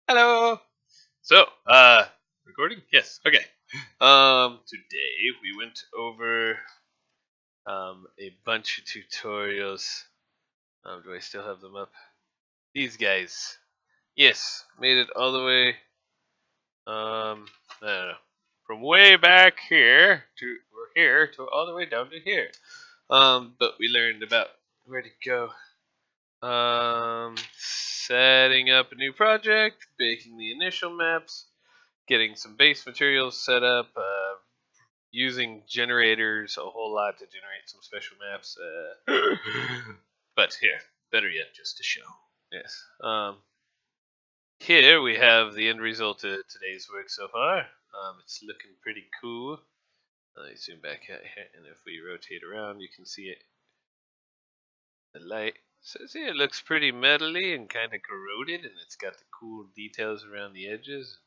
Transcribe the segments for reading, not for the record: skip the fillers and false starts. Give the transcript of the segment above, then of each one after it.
Hello. So, recording? Yes. Okay. Today we went over a bunch of tutorials. Do I still have them up? These guys. Yes, made it all the way. I don't know, from way back here to we're here to all the way down to here. But we learned about where to go. Setting up a new project, making the initial maps, getting some base materials set up, using generators a whole lot to generate some special maps. But here, better yet, just to show. Yes. Here we have the end result of today's work so far. It's looking pretty cool. Let me zoom back out here, and if we rotate around, you can see it. The light. So see, it looks pretty metally and kind of corroded, and it's got the cool details around the edges.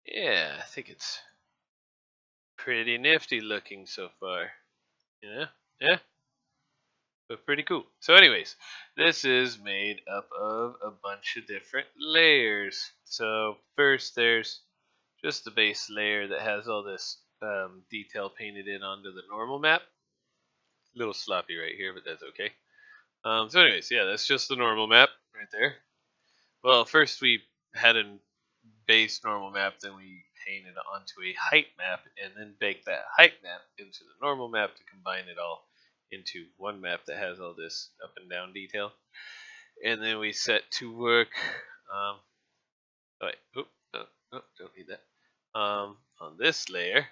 Yeah, I think it's pretty nifty looking so far. You know? Yeah? But pretty cool. So anyways, this is made up of a bunch of different layers. So first there's just the base layer that has all this detail painted in onto the normal map. A little sloppy right here, but that's okay. So anyways, yeah, that's just the normal map right there. Well, first we had a base normal map, then we painted onto a height map, and then baked that height map into the normal map to combine it all into one map that has all this up and down detail. And then we set to work. Um, oh wait, don't need that. On this layer,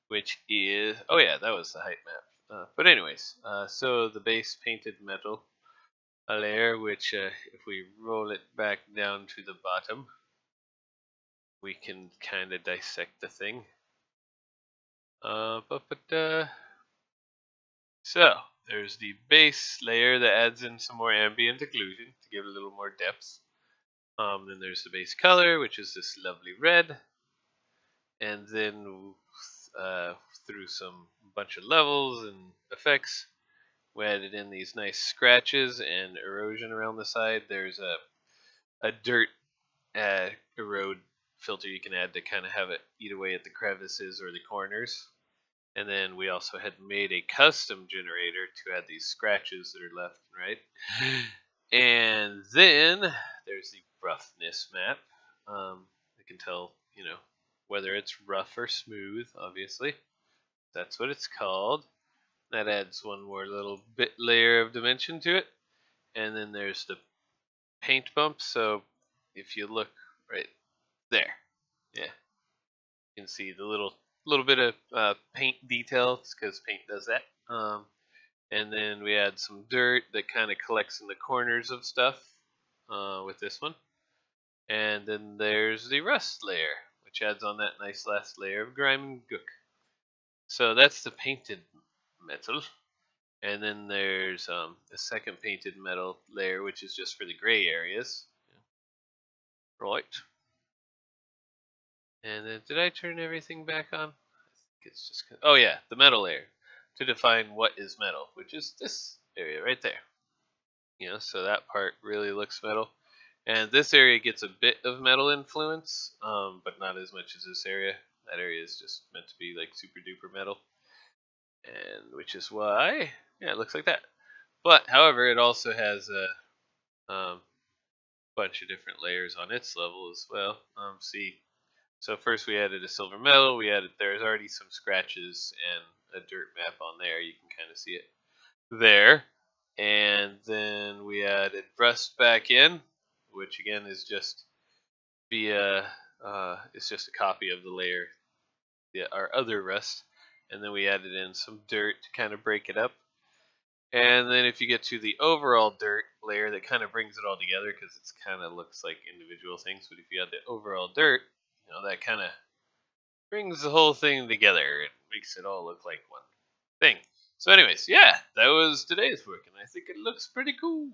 which is yeah, that was the height map. But anyways, so the base painted metal a layer, which if we roll it back down to the bottom, we can kind of dissect the thing. So there's the base layer that adds in some more ambient occlusion to give it a little more depth. Then there's the base color, which is this lovely red, and then through some bunch of levels and effects, we added in these nice scratches and erosion around the side. There's a dirt erode filter you can add to kind of have it eat away at the crevices or the corners. And then we also had made a custom generator to add these scratches that are left and right. And then there's the roughness map. I can tell, whether it's rough or smooth, obviously. That's what it's called. That adds one more little bit layer of dimension to it. And then there's the paint bump. So if you look right there, yeah, you can see the little bit of paint details because paint does that. And then we add some dirt that kind of collects in the corners of stuff with this one. And then there's the rust layer, which adds on that nice last layer of grime and gook. So that's the painted metal. And then there's a second painted metal layer, which is just for the gray areas. Right. And then did I turn everything back on? I think it's just oh yeah, the metal layer to define what is metal, which is this area right there. So that part really looks metal. And this area gets a bit of metal influence, but not as much as this area. That area is just meant to be like super duper metal, and which is why, yeah, it looks like that. But however, it also has a bunch of different layers on its level as well. See, so first we added a silver metal. There's already some scratches and a dirt map on there. You can kind of see it there. And then we added rust back in, which again is just it's just a copy of the layer, our other rust. And then we added in some dirt to kind of break it up. And then if you get to the overall dirt layer, that kind of brings it all together because it's kind of looks like individual things. But if you add the overall dirt, that kind of brings the whole thing together. It makes it all look like one thing. So, anyways, yeah, that was today's work, and I think it looks pretty cool.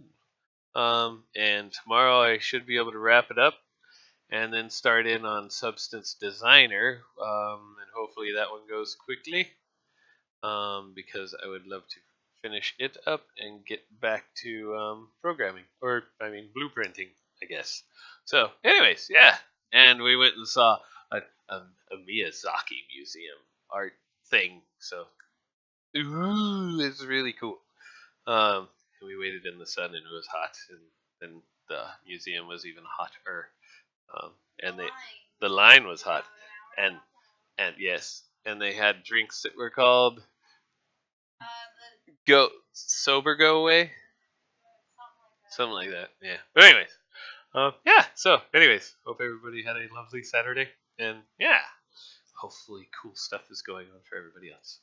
And tomorrow I should be able to wrap it up and then start in on Substance Designer, and hopefully that one goes quickly, because I would love to finish it up and get back to programming, or I mean blueprinting. I guess. So, anyways, yeah, and we went and saw a Miyazaki museum art thing. So, ooh, it's really cool. Um, we waited in the sun and it was hot, and then the museum was even hotter. Um, and the line was hot, and yes, and they had drinks that were called Go Sober Go Away, something like that. Yeah. But anyways, yeah. So, anyways, hope everybody had a lovely Saturday, and yeah, hopefully cool stuff is going on for everybody else.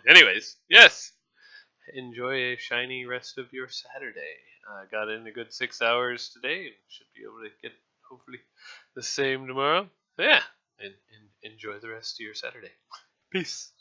Anyways, yes. Enjoy a shiny rest of your Saturday. Got in a good 6 hours today and should be able to get hopefully the same tomorrow. So yeah, and enjoy the rest of your Saturday. Peace.